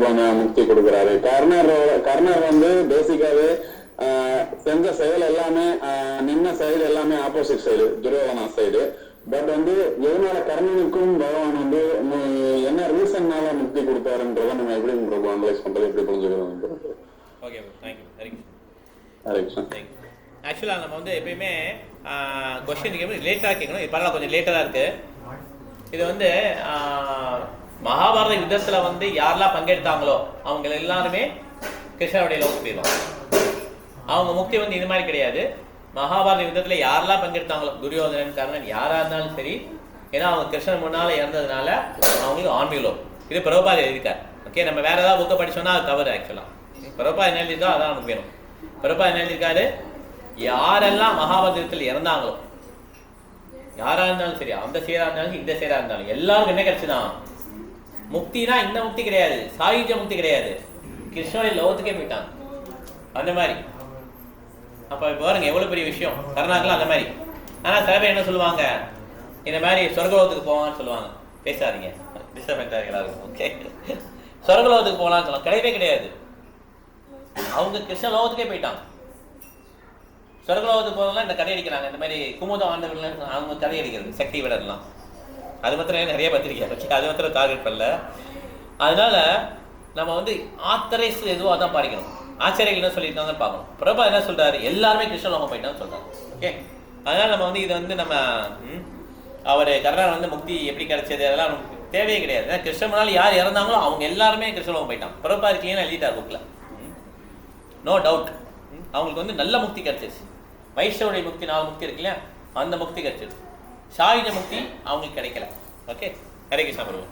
பிரபு முக்தி கொடுக்குறாரு. கர்ணர் வந்து பேசிக்காவே செஞ்ச செயல் எல்லாமே நின்ன சைடு எல்லாமே opposite side, Duryodhana side. But வந்து எதனால கர்ணனுக்கும் பகவான் வந்து என்ன ரீசன்னால முக்தி கொடுத்தாருன்றத நம்ம எப்படி பிரபு அனலைஸ் பண்றது, எப்படி புரிஞ்சுக்கிறோம்? Okay, thank you. ஆக்சுவலாக நம்ம வந்து எப்பயுமே கொஸ்டின் கேட்கணும், லேட்டாக கேட்கணும். இது பரவாயில்ல, கொஞ்சம் லேட்டாக தான் இருக்குது. இது வந்து மகாபாரத யுத்தத்தில் வந்து யாரெல்லாம் பங்கெடுத்தாங்களோ அவங்க எல்லாருமே கிருஷ்ணனுடைய லோகத்துக்கு போயிடுவாங்க. அவங்க முக்தி வந்து இது மாதிரி கிடையாது. மகாபாரத யுத்தத்தில் யாரெல்லாம் பங்கெடுத்தாங்களோ, துரியோதனன், கர்ணன், யாராக இருந்தாலும் சரி, ஏன்னா அவங்க கிருஷ்ணன் முன்னால் இறந்ததுனால அவங்களுக்கு ஆன்மீகம். இது பிரபுபாத எழுதியிருக்கார். ஓகே, நம்ம வேறு ஏதாவது புக்கை படிச்சோன்னா அது தவறு. ஆக்சுவலாக பிரபுபாத என்ன எழுதியிருக்கோ அதான் நமக்கு வேணும். பிரபுபாத என்ன எழுதியிருக்காரு, யாரெல்லாம் மகாபாரத யுத்தத்தில் இறந்தாங்களோ, யாராக இருந்தாலும் சரி, அந்த சேராக இருந்தாலும் இந்த சேராக இருந்தாலும் எல்லாருக்கும் என்ன கிடைச்சுதான் முக்தினா இந்த முக்தி கிடையாது, சாயுஜ முக்தி கிடையாது, கிருஷ்ணனுடைய லோகத்துக்கே போயிட்டாங்க. அந்த மாதிரி அப்போ பாருங்க எவ்வளோ பெரிய விஷயம். கருணாக்கெல்லாம் அந்த மாதிரி. ஆனால் சில பேர் என்ன சொல்லுவாங்க, இந்த மாதிரி சொர்க்கலோகத்துக்கு போவான்னு சொல்லுவாங்க. பேசாதீங்க, டிஸ்டர்பன்ஸாக இருக்கா? ஓகே, சொர்க்கலோகத்துக்கு போகலான்னு சொல்லலாம். கிடையவே கிடையாது. அவங்க கிருஷ்ண லோகத்துக்கே போயிட்டாங்க. சொர்க்கலோகத்துக்கு போகிறதுலாம் இந்த கதை அடிக்கிறாங்க. இந்த மாதிரி குமுதம் ஆண்டவர்கள் அவங்க கதை அடிக்கிறது, சக்தி விடலாம். அது மாத்திரம் நிறைய பத்திரிக்கை, அது மாத்திரம் டார்கெட் பண்ணல. அதனால நம்ம வந்து ஆத்தரைஸ் எதுவோ அதான் பாதிக்கணும். ஆச்சரியர்கள் என்ன சொல்லியிருக்காங்கன்னு பார்க்கணும். பிரபா என்ன சொல்றாரு, எல்லாருமே கிருஷ்ணலோகம் போயிட்டான்னு சொல்றாரு. ஓகே, அதனால நம்ம வந்து இதை வந்து நம்ம அவர் கர்ணன் வந்து முக்தி எப்படி கிடைச்சது அதெல்லாம் நமக்கு தேவையே கிடையாது. ஏன்னா கிருஷ்ணனால யார் இறந்தாங்களோ அவங்க எல்லாருமே கிருஷ்ணலோகம் போயிட்டாங்க. பிரபா இருக்கீங்கன்னு எழுதிட்டார் புக்கில், நோ டவுட். அவங்களுக்கு வந்து நல்ல முக்தி கிடைச்சிருச்சு. வைஷ்ணவுடைய முக்தி 4 முக்தி இருக்கு இல்லையா, அந்த முக்தி கிடைச்சிருச்சு. சாயுஜ முக்தி அவங்களுக்கு கிடைக்கல. ஓகே, ஹரே கிருஷ்ணா பிரபு.